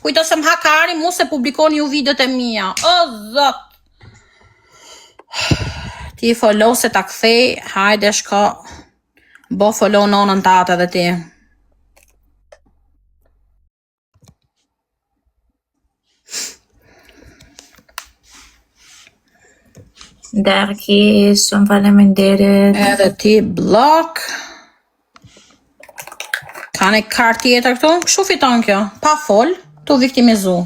Kujto se më hakari, mu se publikoni ju videot e mia. O, zot. Ti follow se ta kthej, hajde shko. Bo follow nonën tate dhe ti. Darki, shumë faleminderit. Edhe ti blok. Ka ne kartë tjetër këtu? Kështu fiton kjo? Pa fol, tu viktimizu.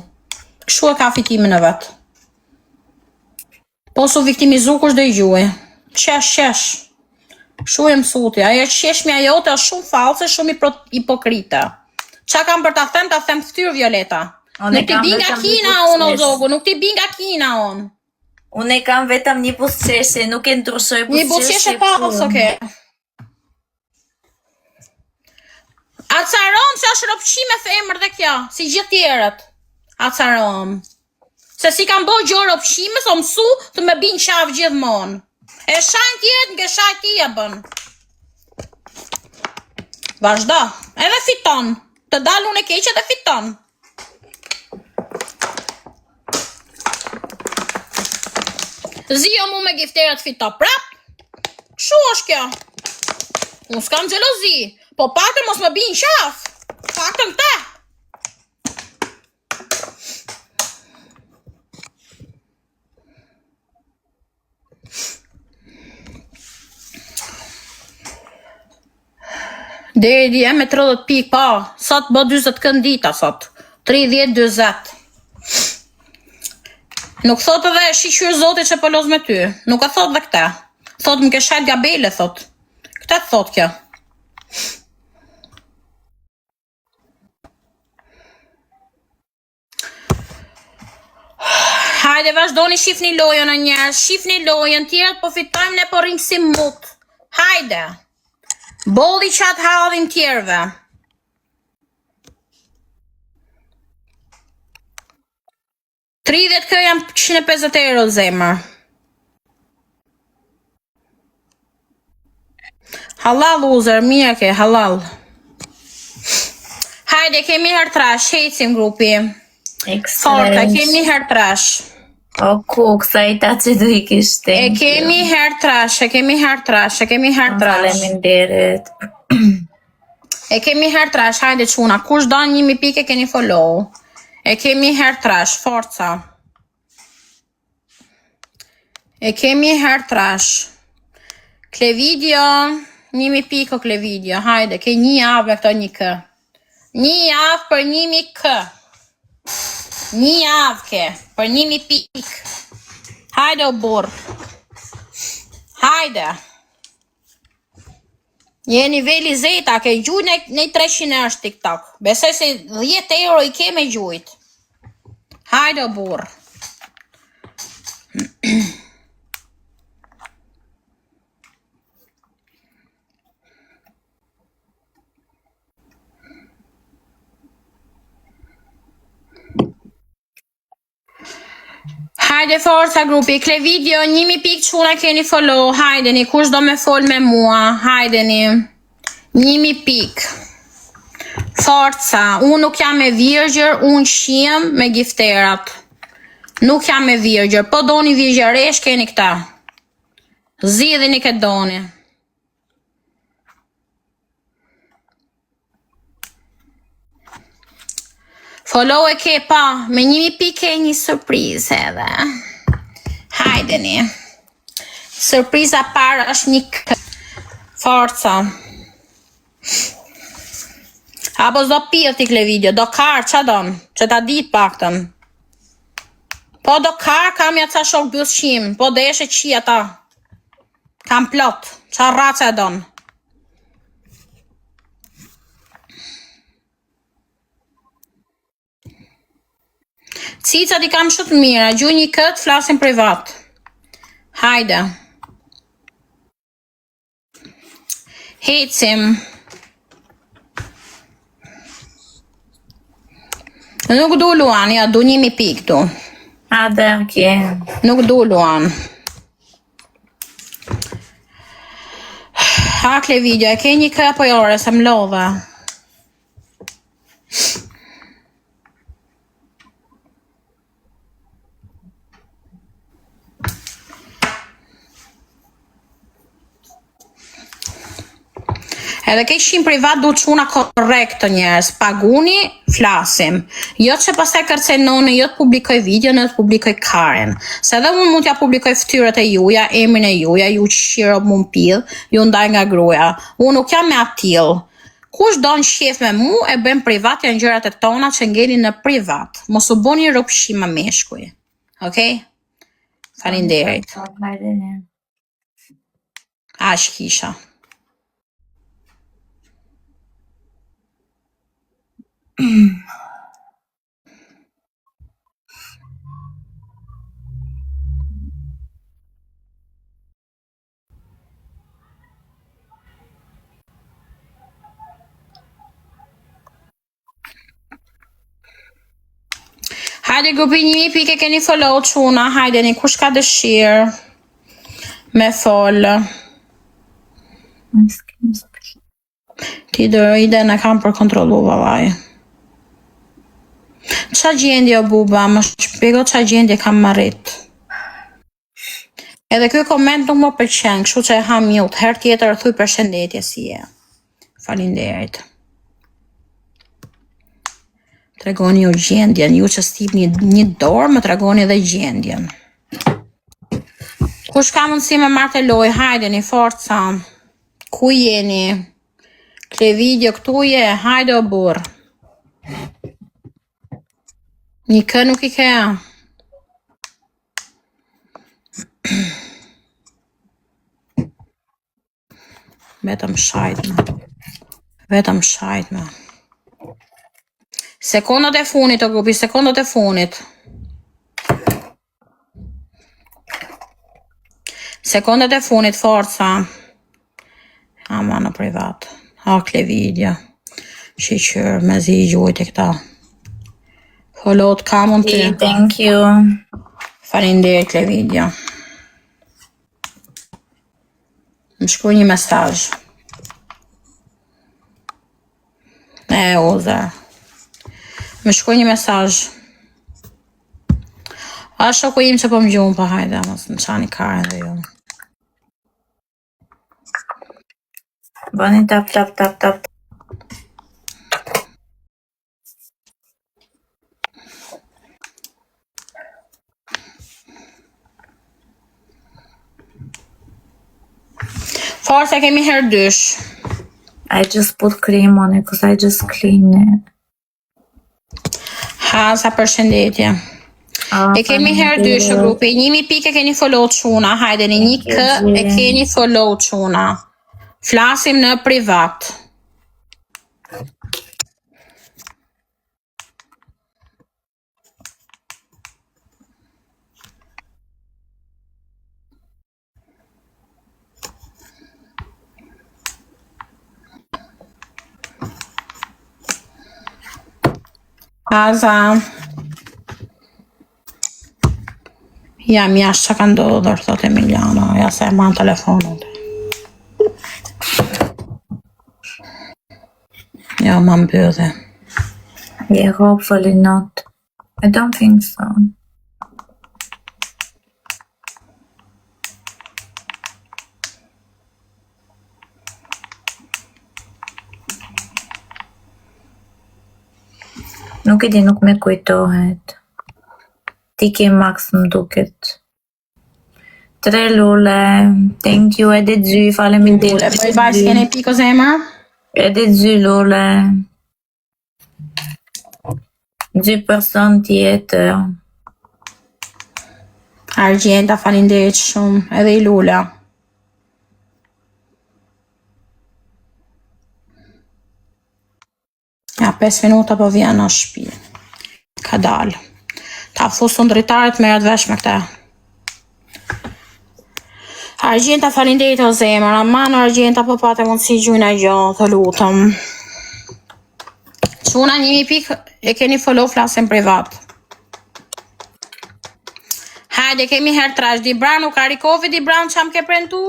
Kështu e ka fitimin e vetë. Po su viktimizu kush dhe i gjuj. Qesh. Kështu e mësuti. Ajo qeshmja jote është shumë false, shumë hipokrite. Qa kam për ta them ftyrë Violeta. Nuk ti binga kina unë o zogu, nuk ti binga kina unë. Unë e kam vetëm një busqeshe, nuk e ndryshoj busqeshe. Një busqeshe pa ose oke. Acarom që është ropshime femër dhe kjo, si gjithë tjerët. Acarom. Se si kam bo gjë ropshime, so mësu të me bin qaf gjithmonë. E shajnë tjetë nga shaj tje bën. Vazhdo, edhe fiton. Të dalë unë e keqe dhe fiton. Zio mu me gifterat fito prap. Kështu është kjo. Unë s'kam gjelozi. Po patër mos më bin qaf. Patën te. Deri di e me 30 pik, pa. Sot bë 20 këndita, sot. 30-20. Nuk thot edhe shiqyr zotit që pëlloz me ty. Nuk e thot dhe këte. Thot më ke shajt gabele, thot. Këte thot kjo. Hajde vazhdoni shifni lojën e njerës. Shifni lojën, tjerët po fitojmë ne po rrimë si mut. Hajde. Bolli qatë halin tjerëve. Kjo jam 150 euro zemër. Halal uzer, mija ke, halal. Hajde, kemi her trash, hecim grupi. Forta, kemi her trash. O kuksa i ta që du i kishte. E kemi her trash. Faleminderit. E kemi her trash, hajde quna. Kush do 1000 pike keni follow. E kemi her trash, forca. E kemi her trash. Klevidio, 1000 piko Klevidio. Hajde, ke një javë me këto 1 kë. Një javë për 1000 kë. Një javë ke, për 1000 pik. Hajde o burr. Hajde. Je niveli zeta, ke gjujt në 300 është TikTok. Besoj se 10 euro i ke me gjujt. Hajde o burr. Hajde forca grupi, Klevidio, 1000 pik quna keni follow, hajdeni, kush do me fol me mua, hajdeni, 1000 pik, forca, unë nuk jam me virgjër, unë shiem me gifterat, nuk jam me virgjër, po doni virgjëresh keni këta, zidheni këtë doni. Follow e ke pa, me 1000 pike një surprizë edhe. Hajdeni. Surpriza parë është një forca. Apo s'do pirë t'i Klevidio, do karë, qa donë? Që ta ditë paktën. Po do karë, kam ja ca shok bjushqim, po deshe qia ta. Kam plot, qa raca e donë. Cicat i kam shumë mira, gjuj një këtë, flasim privat. Hajde. Hecim. Nuk du Luan, ja, du 1000 pik tu. A, dhe, okej. Nuk du Luan. Hakle video, e ke një kë apo jore, se më lodhe. Edhe ke shim privat du çuna korrekt të njerëz, paguni, flasim. Jo që pastaj kërcenoni, jo të publikoj video, në të publikoj karen. Se edhe unë mund t'ja publikoj fytyrët e juja, emrin e juja, ju qiro mund pill, ju ndaj nga gruaja. Unë nuk jam me atill. Kush do në shef me mu, e bën privat, janë gjërat e tona që ngeli në privat. Mos u boni rrobshim me meshkuj. Okej? Faleminderit. Ash kisha. Hajde grupi 1000 pike keni follow çuna, hajdeni kush ka dëshirë me fol. Ti ide në kam për kontrolu vallaj. Qa gjendje o buba, më shpjego qa gjendje kam marrit. Edhe ky koment nuk më pëlqen, kështu që e ha mute, herë tjetër thuj përshëndetje si je. Faleminderit. Tregoni ju gjendjen, ju që stipni një dorë, më tregoni edhe gjendjen. Kush ka mundësi me marrë loj, hajde një forca. Ku jeni? Kle video këtu je, hajde o burr. Një kë nuk i ke. Vetëm shajtme. Vetëm shajtme. Sekondat e funit o grupi, sekondat e funit. Sekondat e funit, forca. Ama në privat. Hakle video. Shiqyr, me zi i gjujt e këta. Followt kamon të. Thank you. Faleminderit le video. Më shkruaj një mesazh. Oza. Më shkruaj një mesazh. A shoku im që po më gjumë, pa hajde, mos në qani karen dhe ju. Bani tap. Forse kemi herë dysh. I just put cream on it because I just clean it. Ha, sa përshëndetje. E kemi herë dysh o grupi. 1000 pike keni follow çuna. Hajdeni, një kë e keni follow çuna. Flasim në privat. Aza. Jam jashtë që ka ndodhër, thot Emiliano. Ja se e marrë telefonat. Ja, ma mbydhe. Yeah, hopefully not. I don't think so. Nuk e di, nuk me kujtohet. Ti ke max më duket. 3 lule. Thank you, edhe dy, faleminderit. Bëj bajs keni piko zemër? Edhe dy lule. 2 person tjetër. Argjenta, faleminderit shumë, edhe i lula. Ja, 5 minuta po vjen në shtëpi. Ka dalë. Ta fusun dritaret merret vesh me këta. Argjenta, faleminderit o zemër. Aman Argjenta po patë mundësi gjujna gjë, të lutem. Çuna 1000 pikë e keni follow flasim privat. Hajde, kemi herë trash. Dibran u karikovi, Dibran çam ke prentu?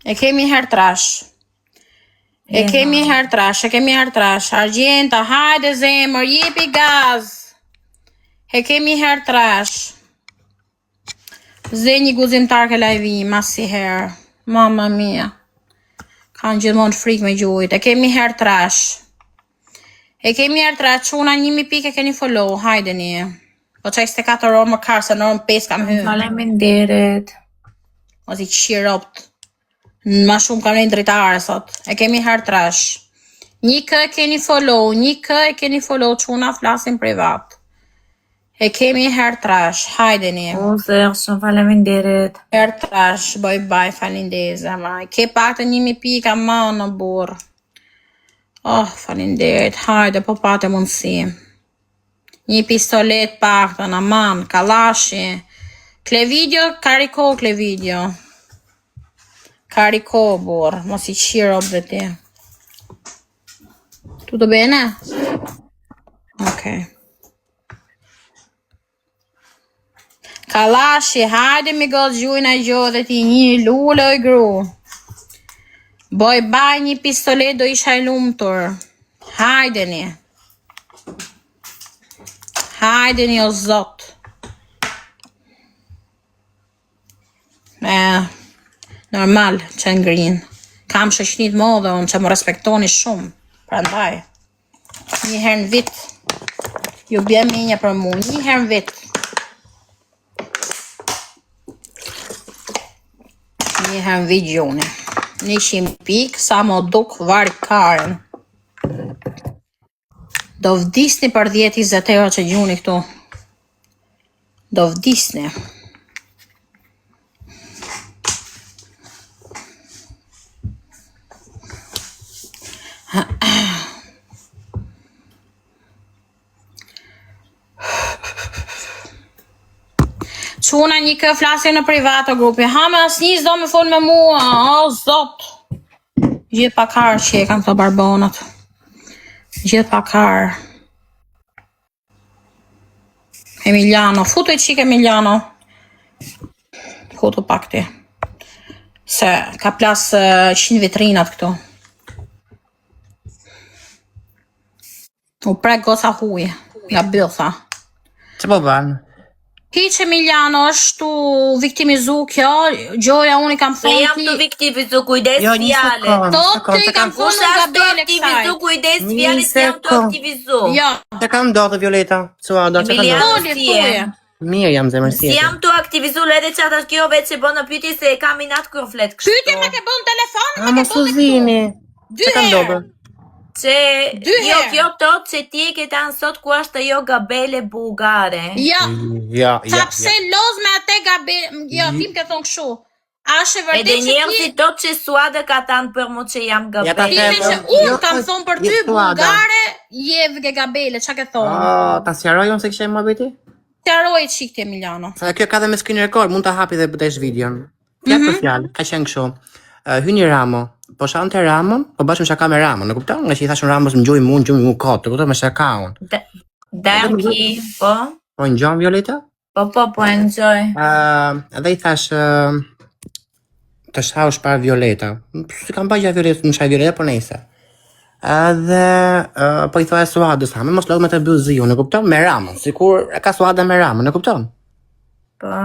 E kemi herë trash. E kemi herë trash. Argjenta, hajde zemër, jepi gaz. E kemi herë trash. Zë një guzimtar ke live-i, mas si herë. Mamma mia. Kanë gjithmonë frikë me gjuhit. E kemi herë trash. Çuna 1000 pikë e keni follow. Hajdeni. Po çaj 24 orë më karë, se në orën 5 kam hyrë. Faleminderit. Mos i qiropt. Ma shumë kam rejnë dritare sot. E kemi herë trash. 1k e keni follow. 1k e keni follow. Çuna flasin privat. E kemi herë trash. Hajdeni. O, zërë, shumë faleminderit. Herë trash. Bye, falinderit. Ke pak të 1000 pika ma në burë. Oh, falinderit. Hajde, po pate mundësi. Një pistolet pak të në man, kalashi. Klevidio, kariko Klevidio. Kariko, burë. Mos i qiro dhe ti. Tutto bene? Ok. Kalashi, hajde mi gotë gjujnë a gjohë dhe ti një lullë o i gru. Boj baj një pistolet do isha i lumëtur. Hajdeni. Hajdeni o zot. Normal që ngrin. Kam shëshnit modhe unë që më respektoni shumë. Prandaj. Një herë në vit. Ju bje minja për mu. Një herë në vit. Një herë në vit gjune. 100 pikë, sa më duk varë karen. Do vdisni për 10-20 euro që gjuni këtu. Do vdisni. Çuna një kë flasin në privat o grupi. Ha me asnjë s'do me fol me mua. O zot. Gjithë pakar që e kanë këto barbonat. Gjithë pakar. Emiliano. Futu i qik Emiliano. Futu pak ti. Se ka plas 100 vitrinat këtu. U prek goca huj. Ja bëtha. Që po banë? Hiq Emiliano, është viktimizu kjo, gjoja unë i kam thonë Se jam të viktimizu, kujdes fjale. Ti kam thonë në gabele kësaj. Kujdes fjale se jam të aktivizu. Jo. Që kam do të Violeta? Suada, që kam do? Tuje. Mirë jam zemër si Si jam të aktivizu, lede që atë kjo veç që bënë pyti se kam i natë kërë fletë kështu. Pyti me ke bën telefon, me ke Mos u bën zini. Që kam do bë? Që jo kjo tot që ti e këta nësot ku ashtë jo gabele bulgare. Jo. Sa pse loz me atë gabele, jo, tim ke thonë këshu. Ashe vërtet Edhe që njerë ti... si tot që suada ka tanë për mu që jam Ja ta gabele. Time që unë kam thonë për ty bulgare, je ke gabele, qa ke thonë? Ta sjaroj unë se kështë e më bëti? Qaroj qik ti Emiliano. Sa kjo ka dhe me screen record, mund të hapi dhe bëtesh videon. Fjalë për fjalë, ka qenë kështu. Hyni Ramo, po shante Ramon, po bashkëm shaka me Ramon, në kupton? Nga që i thashën Ramos më gjujë mu kotë, të kupton me shaka unë. Darki, po? Po në gjonë Violeta? Po, enjoy. Edhe i thash të shaush para Violeta. Si kam bëjgja Violeta, në shaj Violeta, po nejse. Edhe po i thua e Suadës, ha, me mos lodhë me të bëziu, në kupton? Me Ramon, sikur e ka Suada me Ramon, në kupton? Po?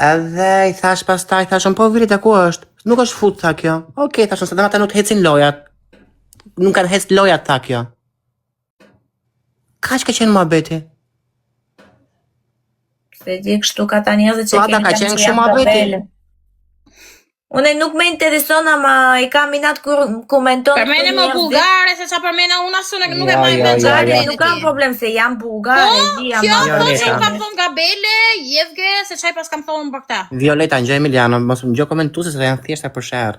Edhe i thash pastaj, thashën, po Violeta ku është? Nuk është fut, tha kjo. Okej, thashën, se dhe ata nuk hecin lojat. Nuk kanë hec lojat, tha kjo. Ka që ka qenë muhabeti? Se di kështu ka ta njerëzit që Suada ka qenë kështu muhabeti. Une nuk me intereson, ama i kam inat komenton Përmene më bulgare, se qa përmene unë asë nuk e majmë në gjarë. Nuk kam problem se jam bulgare, di jam Kjo, po bulgare. që kam thonë gabele, jevge, se qaj pas kam thonë për këta. Violeta, në gjë Emiliano, mos më gjë komentu se janë thjeshta për shërë.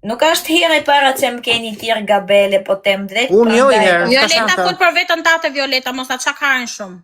Nuk është hire para që më keni tirë gabele, po tem drejt. Unë jo i herë. Violeta, fol për vetën tate Violeta, mos atë qa karen shumë.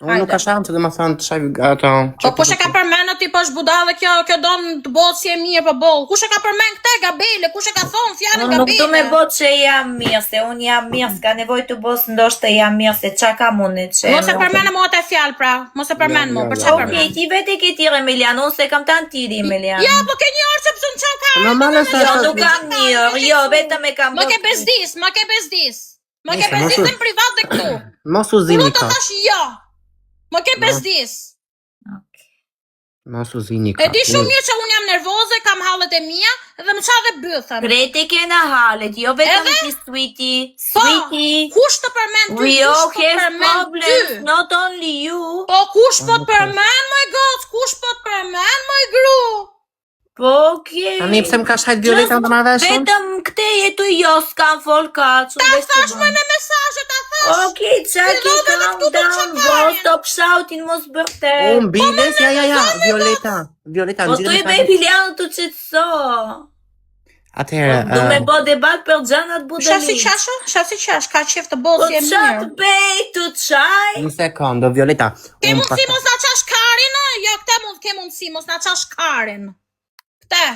Unë nuk ka shanë që dhe më thonë të shaj ato... Po që ka përmenë ti po shbudale kjo donë të botë si e mirë për bolë. Kushe ka përmenë këte gabele, kushe ka thonë fjallë Nuk gabele. du me botë që jam mirë, se unë jam mirë, s'ka nevoj të bosë ndoshtë jam mirë, se qa ka mune që... Mos e përmenë mu atë fjallë pra, mos e përmenë mu, për që përmenë. Okej, ti vete ke tire Emiliano, unë se kam të tiri Emiliano. Ja, po ke një orë që pësën qa ka. Jo, nuk kam mirë, jo, vetëm e kam Më ke bezdis, më ke bezdis. Më ke bezdis në privat dhe këtu. Mos u zini Unë të ka. thash jo. Më ke bezdis. Mos u zini E di shumë mirë që unë jam nervoze, kam hallet e mia dhe më qa dhe bëthën. Kreti kena halet, jo vetëm ti Sweetie. Sweetie. Kush të përmend ty? We all Kush të have përmend ty? problems, not only you. Po kush po të përmend, my God? Kush po të përmend, my gru? Po, okay. Tani pse më ka shajt Violeta në të marrëveshën? Vetëm këte jetu jo s'kam folkat. Ta thash me në mesazhe, ta thash. Okay, Chucky, calm down, bro, stop shouting, mos bërte. Unë biles, ja, Violeta, Po tu i bej Biliano të qetëso. Atëherë, Du me bo debat për gjanat budëllit. Shasi qash, ka qef të bolë Po si e qatë mirë. bej të qaj? një sekondo, Violeta. Ke mundësi mos na qash Karin, jo këte mund ke mundësi mos na qash Karin. Këte.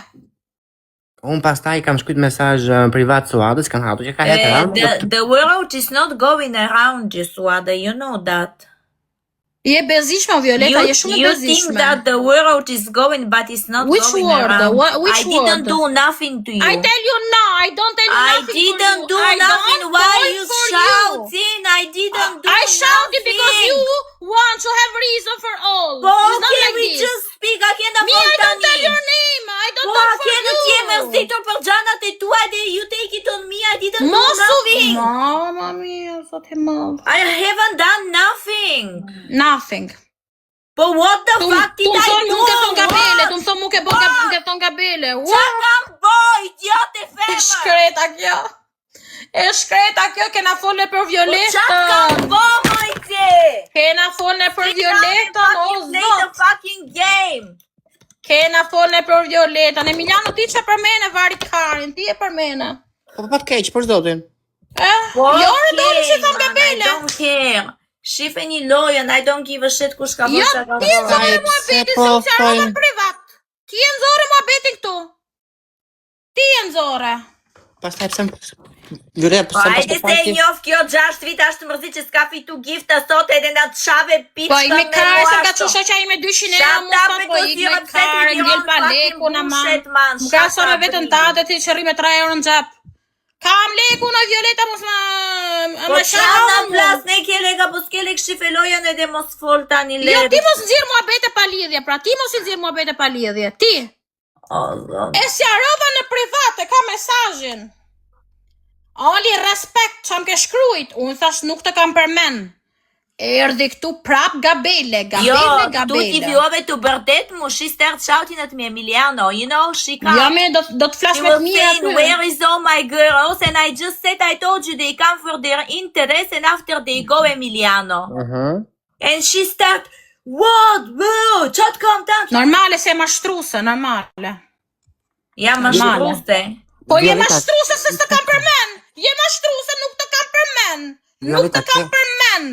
Unë pastaj kam shkruajt mesazh privat Suadës, kanë hatu që ka hetë. The world is not going around you, Suada, you know that. Je bezishme, Violeta, je shumë You think bezishme. that the world is going, but it's not Which going word? around. Which I didn't word? do nothing to you. I tell you no, I don't tell you I nothing didn't for do you. I nothing. don't Why point you for shouting? I didn't do I shouted because nothing. you want to have reason for all. Po, It's not okay, like we this. just speak. I can't Me, I don't tell your tani. name. I don't Po, talk a for kena you. t'je mërzitur për gjanat e tua dhe you take it on me. I didn't do Mosu, nothing. Mama mia, zot e madh. I haven't done nothing. Nothing. But what the fuck did I do? Tu më thon gabele, tu më thon mu ke thon gabele. Qa kam bo, idiote E femër? shkreta kjo. E shkreta kjo, kena folë për Qa kam Violetën. bo, mojtje? Kena folë për Violetën, o Play the zot. fucking game. Kena folë për Violetën. Emiliano, ti që përmene vari Karin, ti e përmene. Po pa të keq, për zotin. Jo, redoni që thon I gabele. don't care. Shifeni lojën, I don't give a shit kush ka Jo, vësha ka ti e bërë. nxorë muhabetin se u qarova privat. Ti e nxorë muhabetin këtu. Ti e nxorë. Pastaj pse Violeta Po hajde se e njof kjo 6 vite ashtë mërzi që s'ka fitu gifta sot edhe nga të shave piçka Po i me Karin se ka ashtu. qusha që i me 200 euro Shut mu up, sot, po i me because Karin, you're ngel pa fucking leku në bullshit, man. man. Më ka Shut sore up, vetën please. tate ti që rri me 3 euro në gjep. Kam leku në Violeta mos Po më qa në plas ne ke lega, po s'ke lek shife lojën edhe mos fol tani Jo, lek. ti mos nxirr muhabete pa lidhje, pra ti mos i nxirr muhabete pa lidhje. Ti. E sjarova në privat, e ka mesazhin. Ali respekt që më ke shkrujt, unë thash nuk të kam përmen. Erdi këtu prap gabele. Jo, tu ti fillove të bërdet mu, she start shouting at me, Emiliano, you know, she can't. Ja me do të flas She me was të mia saying, aty. where is all my girls? And I just said, I told you they come for their interest and after they go, Emiliano. And she start, what? Whoa, qat calm down. Normale se mashtruse, normale. Ja mashtruse. Po je mashtruse se s'të kam përmen. Je mashtruse, nuk të kam përmen. Nuk të kam përmen.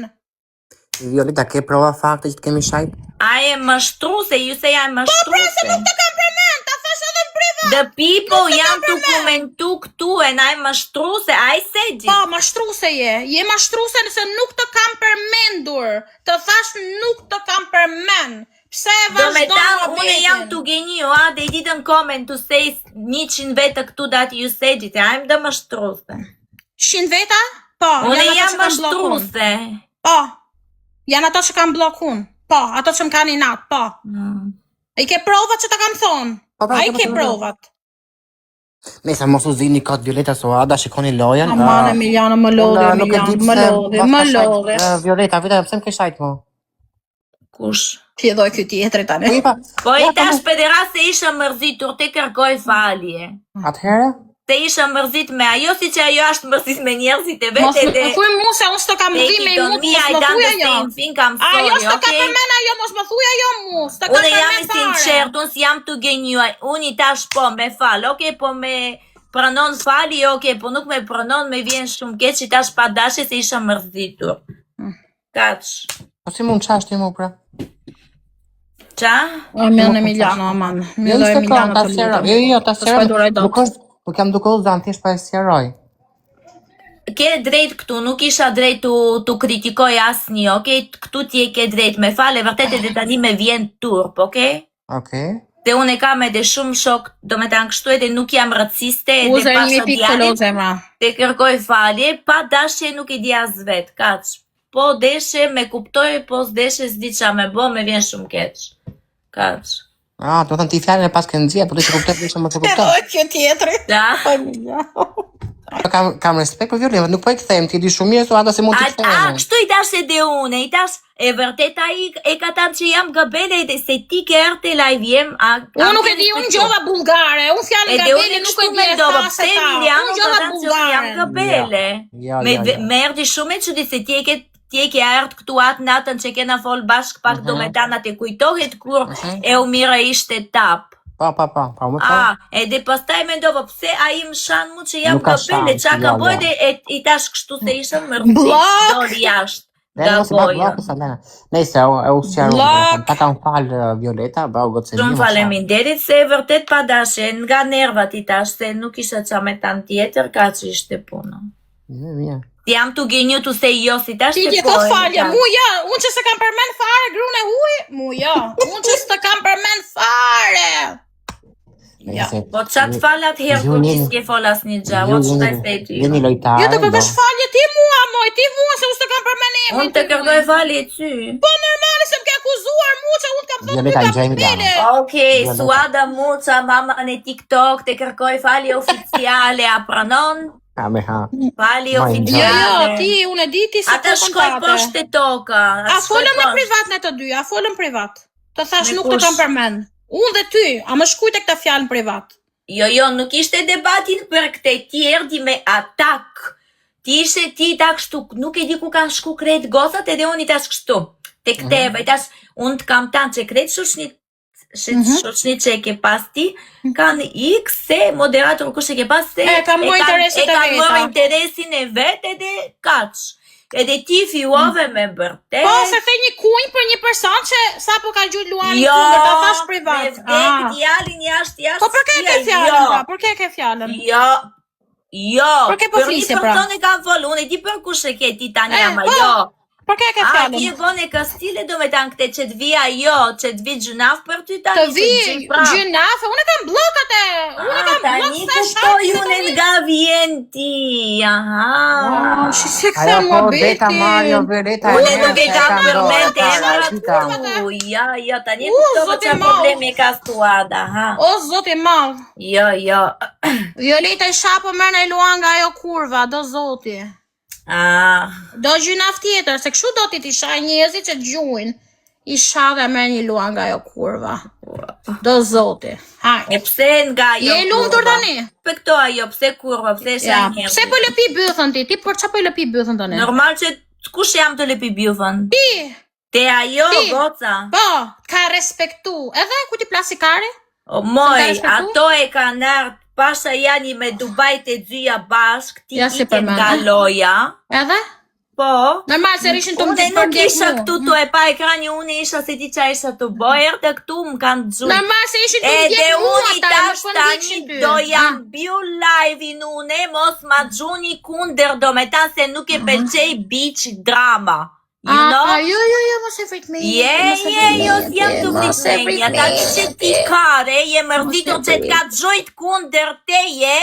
Violeta, ke prova fakte që të kemi shajt? I am mashtruse, you say I'm mashtruse. Po prese nuk të kam përmen, ta thash edhe në privat. The people jam të komentu këtu and I'm mashtruse, I said it. Po, mashtruse je mashtruse nëse nuk të kam përmendur. Të thash nuk të kam përmen. Pse e Do me vazhdon tanë, une muhabetin? jam të genju, they didn't comment to say 100 vete këtu that you said it, I'm the mashtruse. 100 veta? Po, Une janë jam ato që kam blokun. mashtruse. Po, janë ato që kam blokun. Po, ato që më kanë i natë, po. I ke provat që të kam thonë. A i ke provat. Mesa, mos u zini kot Violeta Suada, shikoni lojën. Aman Emiliano, më lodhe, më lodhe. Violeta, vita, pse më ke shajt mo? Kush? Pjedoj kjo tjetëri tani. Po i tash pedera se isha mërzitur, te kërkoj falje. Atëherë? Se isha mërzit me ajo, si që ajo është mërzit me njerëzit e Mos vete më thuj mu se unë s'to kam dhime i mu, mos më thuj ajo. Ajo s'to ka përmen ajo, mos më thuj ajo mu, s'to ka Unë jam i përmen fare. sinqert, unë s'jam të genjuaj, unë i tash po me fal, po me pranon fali, po nuk me pranon, me vjen shumë keq që tash pa dashe se isha mërzitur. Kaq. Po si mund qash ti mu pra? Qa? Amen Emiliano, aman. Mi do Emiliano të lutem. Jo, ta sjeroj. Shpajduraj dot. Nuk jam duke u zan, thjesht pa e sjeroj. Ke drejt këtu, nuk isha drejt të kritikoj asnjë, okej? Këtu ti e ke drejt, me fale, vërtet edhe tani me vjen turp, okej? Okej. Dhe unë e kam edhe shumë shok, do me ta në kështu edhe nuk jam raciste, edhe Uze pasha një pikë të djalit, loze, ma. te kërkoj falje, pa dashje nuk e di as vet, kaq. Po deshe me kuptoj, po s'deshe s'di qa me bo, me vjen shumë keq. Kaq. Do të thënë ti fjalën e pas ke nxjerr, po ti e kupton më të kupton. Kjo tjetri. Kam respekt për Violetën, nuk po e kthem, ti di shumë mirë Suada se mund të kthem. Kështu i tash se de unë, i tash e vërtet ai e ka thënë që jam gabele se ti ke erte live jem. Unë nuk e di, unë gjova bullgare, unë fjalën gabele nuk e di e thasë ta. Unë gjova bullgare. Jam gabele. Me erdi shumë e çudi se ti e ke ardhur këtu atë natën që kena fol bashk pak do me tana te kujtohet kur e Umira ishte tap. Edhe pastaj mendova pse ai më shan mu që jam gabele, çka ka bëj dhe i tash kështu se isha mërzi. Doli jashtë. Nëse e usqaroj, ta kam fal Violeta, bëu gocë. Shumë faleminderit se vërtet pa dashje, nga nervat i tash se nuk isha qa me tan tjetër, ka që ishte puna. Mirë. Jam të gjenjutu se jo si tash të po. Ti thot falje, unë që se kam përmend fare grune huj, unë që se kam përmend fare. Po qatë falat herë kur ti s'ke folas një gja, what should I say to you? Jeni lojtar. Jo të kërkosh falje ti mua, ti mua se unë të kam përmend emrin. Unë të kërkoj falje ty. Po normale se më ke akuzuar mu që unë kam thot Violeta gjejmë. Okej, Suada Muca, mama në TikTok, të kërkoj falje oficiale, a pranon? Falje oficiale. Jo, ti, unë e di ti se ata shkoj poshtë toka. A folëm në privat në të dy, a folëm privat. Të thash nuk të kam përmend. Unë dhe ty, a më shkujt e këta fjalë në privat. Jo, nuk ishte debatin për këte, ti erdi me atak. Ti ishe ti ta kështu, nuk e di ku kanë shku krejt gozat edhe unë i tash kështu. Te këteve, i tash unë të kam tanë që krejt shoqnit që e ke pas ti, kanë x se moderator kush e ke pas se e kanë mërë interesin e vetë edhe kaq. Edhe ti fillove me bërtet. Po, se the një kunj për një person që sa po ka gjujt Luani kundër, ta thash privat. Me vdek djalin jashtë. Po për ke ke fjallën, pra? Për ke fjallën? Jo. Për ke po flisje, pra? Për një person e kam folë, unë e di për kush e ke ti tani ama, jo. Për ke ke fjallën? Ti e bone kastile do me tanë këte që të vija që të vi gjunaf për ty tani. Të vi gjunaf, unë e kam blokat e, unë e kam blok se shakë. Unë nga vjen ti, Shi se këthe më beti. Unë nuk e kam përment e emrat tu. Ja, tani e kuptova që problemi ka Suada, O, zote mal. Jo. Violeta i shapo mërë në luan nga ajo kurva, do zoti. Do gjynaf tjetër, se kështu do ti shaj njezi që gjujnë. I sha dhe me një luan nga jo kurva. Do zoti. E pse nga jo kurva? Je lumë të tani? Për këto ajo, pse kurva, pse shaj njezi? Pse po lëpi bëthën ti? Ti për qa po lëpi bëthën tani? Normal që kush jam të lëpi bëthën? Ti! Te ajo, goca? Po, ka respektu. Edhe ku ti plasikari? O moj, ato e ka nërtë. Pasha janë me Dubai të dyja bashk, ti ike nga loja. Edhe? Po. Normal se rishin të më të përgjek mu. Unë nuk isha këtu të e pa ekrani, unë isha se ti qa isha të bojer dhe këtu më kanë gjurë. Normal se ishin të më djekë mu ata, më tani do jam bio live in une, mos ma gjuni kunder do me ta se nuk e pëlqej beach drama. Jo, mos e frit me jam të frit me ata që ti kare, je mërditur që t'ka gjojt kunder teje,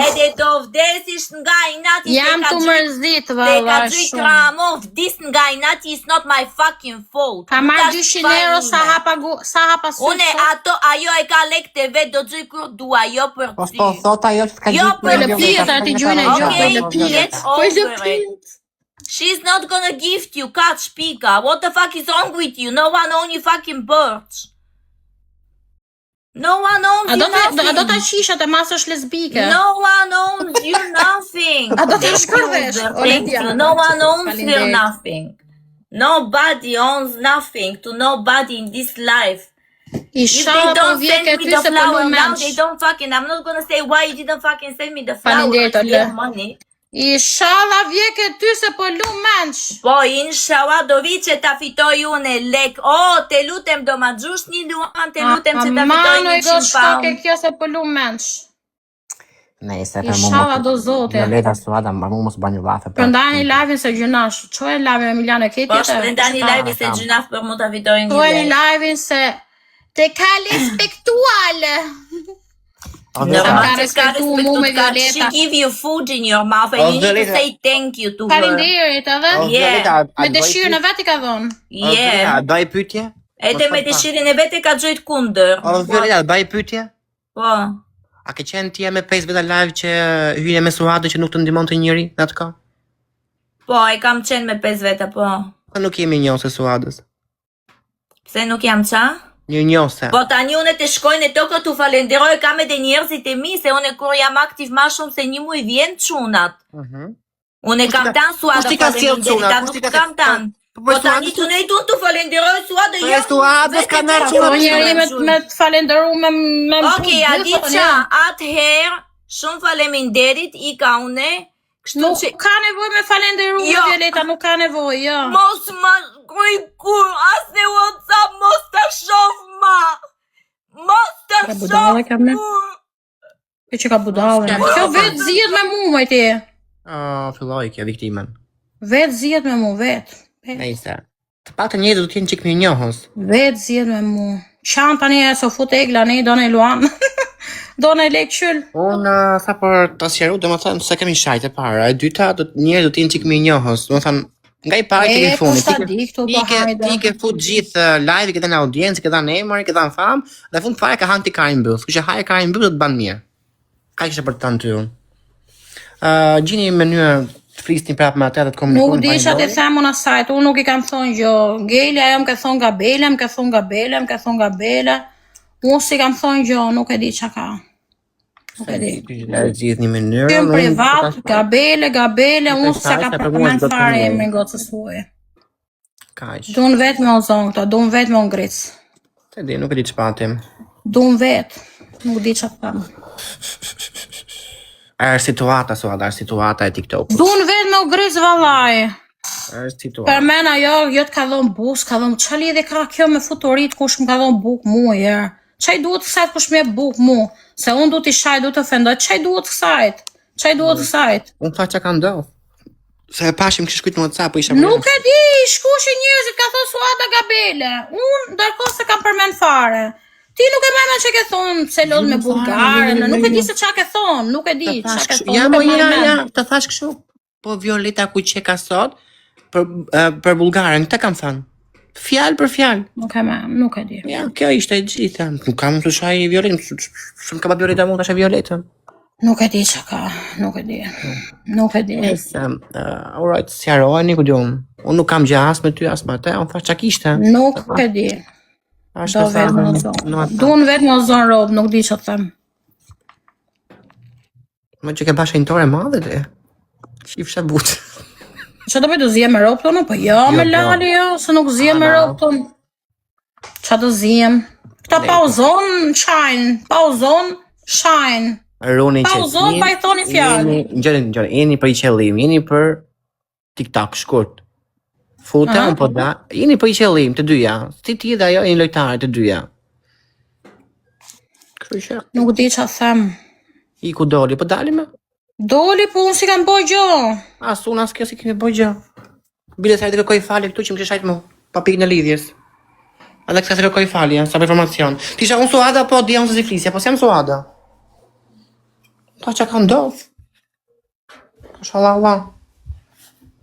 edhe do vdesish nga inati jam të mërzit, valla, shumë. Te ka gjojt ramo, vdis nga inati, it's not my fucking fault. Ka marrë 200 euro sa hapa sot. Une ajo e ka lek të vet, do gjoj kur dua, jo për ty. Po, thot ajo që ka gjojt. Jo për lëpjet, ati gjojnë e gjojnë. Për lëpjet. She's not gonna gift you, catch pika. What the fuck is wrong with you? No one owns you fucking birds. No one owns you nothing. A do ta shisha të mas është lesbike. No one owns you nothing. A do të shkërvesh. No one owns you nothing. Nobody owns nothing to nobody in this life. If they don't send me the flower now, they don't fucking, I'm not gonna say why you didn't fucking send me the flower. You have money. Inshallah vje ke ty se po lu mensh. Po, inshallah do vi që ta fitoj unë lek. Te lutem do ma gjush një luan, te lutem që ta fitoj 100 pound. Ke kjo se po lu mensh. Nëse inshallah do zote. Violeta Suada, më mos bani vafe. Prandani live-in se gjynash. Çoj live-in me Milano ke tjetër. Po, prandani live-in se gjynaf për mu ta fitoj një lek. Çoj live-in se te ka respektual. Normal që s'ka respektu t'ka, she give you food in your mouth and you need to say thank you to her. Falinderit edhe? Me dëshirë në veti ka dhonë. Do e pytje? Ete me dëshirin e vete ka gjojt kundër. O, Violeta, baj pyetje? Po. A ke qenë tje me 5 veta live që hyje me Suadë që nuk të ndihmon të njëri në atë ka? Po, e kam qenë me 5 veta, po. Po nuk jemi njëse Suadës. Pse nuk jam qa? Njëse. Po tani unë të shkojnë e toko të falenderoj kam edhe njerëzit e mi, se unë kur jam aktiv ma shumë se një muj vjen qunat. Unë e kam tanë Suada falenderit, ta nuk kam tanë. Po tani që ne i tunë të falenderoj Suada, jam Suadës ka nërë Po njeri me të falenderu me Okej, a di qa, atëherë, shumë faleminderit, i ka une. Nuk ka nevoj me falenderu me Violeta, nuk ka nevoj, jo. Mos ma kur, as në WhatsApp, mos të shof ma. Mos të shof kur. Kjo që ka budale. Kjo vetë zhjet me mu, majti. Filloj kjo viktimen. Vetë zhjet me mu, vetë. Nejse. Të pak të njëtë du t'jenë qik me njohës. Vetë zhjet me mu. Qanë tani e so fut egla, ne do në luan. Do në lek qyll. Unë, sa për të asjeru, dhe më thënë, se kemi shajt e para. E dyta, njërë du t'jenë qik me njohës. Dhe më thënë, nga i para telefonit. Ti ke fut gjithë live, ke dhe në audiencë, ke dhe në emër, ke dhe në famë, dhe fund fare ka hanë ti Karin Bëllë. Kështë haje Karin Bëllë dhe të banë mirë. Ka ishe për të të ty unë. Gjini mënyrë të flisni prapë me atë dhe të komunikoni. Nuk disha të themun asajt, unë nuk i kam thonë gjo. Geli ajo më ke thonë Gabele, më ke thonë Gabele, më ke thonë Gabele. Unë si kam thonë gjo, nuk e di që ka. Nuk e di. Gjithë një mënyrë. Këm privat, Gabele, unë se ka përmen fare e më ngotë së suaj. Dun vetë me o zonë këto, dun vetë me o ngritës. Se di, nuk e di që patim. Dun vetë, nuk di që thamë. Erë situata, Suada, erë situata e TikTok. Dun vetë me o ngritës valaj. Erë situata. Per mena jo t'ka dhonë bus, ka dhonë, që lidhe ka kjo me futurit kush më ka dhonë buk mu, jërë. Qaj duhet kësajt kush me buk mu? Se unë du t'i shaj, du t'ofendoj, qaj duhet kësajt? Unë tha që ka ndohë. Se e pashim kështë kujtë në WhatsApp, po isha përmen. Nuk e di, shkush e njëzit ka thonë Suada Gabele. Unë, ndërkohë se kam përmen fare. Ti nuk e mërmen që ke thonë se lodh me Bulgarën, nuk e di se qa ke thonë, nuk e di qa ke thonë. Ja, të thash kështu. Po Violeta ku që ka sot, për Bulgarën, këta kam thënë. Fjallë për fjallë. Nuk e di. Ja, kjo ishte e gjitha. Nuk kam të shaj Violeta, shumë ka ba Violeta mund të shaj Violeta. Nuk e di që ka, nuk e di. Nesë, alright, si arrojni, ku di unë. Unë nuk kam gjë as me ty, as me te, unë thash qa kishte. Nuk e di. Do vetë më zonë. Dun vetë më zonë robë, nuk di që të them. Më që ke bashkënjtore madhe dhe. Shifë butë. Që do bëjtë zhjem me ropë tonë? Po jo, me lali jo, se nuk zhjem me ropë tonë. Qa do zhjem? Këta pa u zonë, shajnë. Pa u zonë, shajnë. Pa u zonë, pa i thoni fjallë. Njërë, jeni për i qëllim, jeni për TikTok, shkurt. Fute, unë po da, jeni për i qëllim, të dyja. Ti dhe ajo, jeni lojtare të dyja. Kështë që? Nuk di që them. I ku doli, po dali me? Doli, po unë si kam boj gjo. As unë as kjo si kemi boj gjo. Bile sa e të kërkoj fali këtu që më këshajt mu, pa pikë në lidhjes. Edhe kësa se kërkoj fali, sa për informacion. Tisha unë Suada, po dhja unë se si flisja, po si jam Suada. Ta që ka ndodh. Shalala.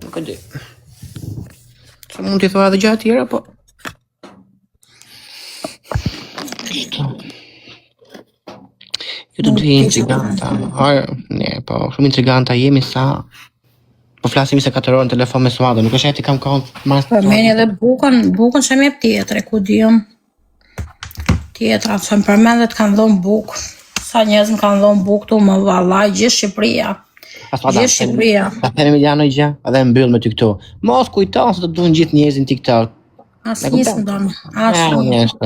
Nuk e di. Se mund t'i thua dhe gjë tjera, po... Ju të dy intriganta. Ne, po, shumë intriganta jemi sa... Po flasim se 4 orë në telefon me Suada, nuk është e ti kam kohën... Përmeni edhe bukën që më jep tjetër, ku diëm. Tjetra, që më përmen dhe të kanë dhonë bukë. Sa njëzë më kanë dhonë bukë tu më vallaj, gjithë Shqipëria. Gjithë Shqipëria. Ta themi Emiliano i gjë, edhe mbyll me ty këtu. Mos kujton se të duhen gjithë njerëzin TikTok. As njës më donë. As njës.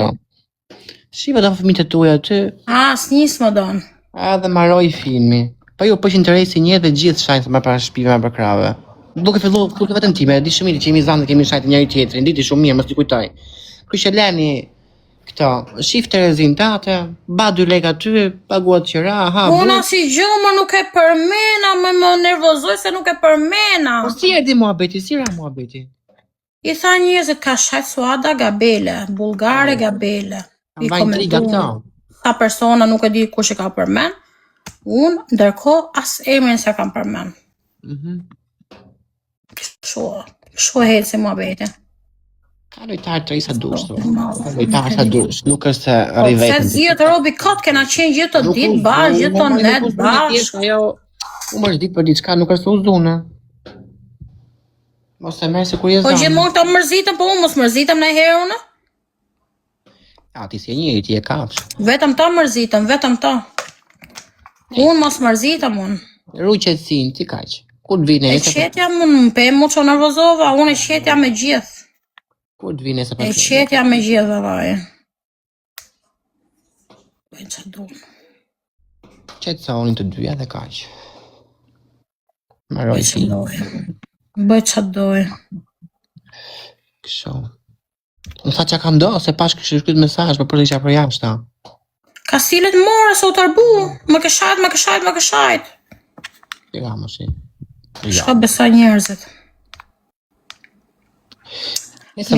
Shiva do fëmijët e tuaja aty. As njës më donë. Edhe maroj filmi. Po ju po që interesi një dhe gjithë shajnë se më para shpive më për krave. Duke fillu vetëm time, di shumë mirë që jemi zanë dhe kemi shajtë njëri tjetrin, diti shumë mirë, mos t'i kujtoj. Kështu që leni këto, shif Terezin tate, ba 2 lekë aty, paguat qëra, ha. Una si gjë, më nuk e përmena, më nervozoj se nuk e përmena. Po si e di muhabeti, si ra muhabeti? I tha njerëzit ka shajt Suada Gabele, Bulgare Gabele. I komentuar. Sa persona nuk e di kush e ka përmen. Unë, ndërko, as emrin se kam përmen. Kështu hejtë se muhabeti. Ka lojtarë të isa dush, lojtarë sa dush, nuk është se Po, rri vetën. pse zjetë Robi kot, kena qenë gjithë të ditë bashkë, gjithë të net bashkë. U më është ditë për diçka, nuk është u zune. Mos e merë se kur je Po zanë. gjithmonë të mërzitëm, po unë mos mërzitëm në herë unë. Ja, ti si e njëri, ti e kapsh. Vetëm ta mërzitëm, vetëm ta. Unë mos mërzitëm unë. Ru qetësin, ti kaq. Kur të vine E qetja unë, pe mu që nervozova, unë e qetja me gjithë. Kur të vine se E qetja me gjithë dhe vaj. Bëjnë që du. Qetë sa unin të dyja dhe kaq. Maroj Bëjnë ti. që dojë. Bëjnë që dojë. Kësho. Më tha që kam do, se pash kështë shkryt mesazh, për të isha për jashta. Ka stilet mora, se u tërbu. Më këshajt. Tira më shi. Shka besa njerëzit. Nëse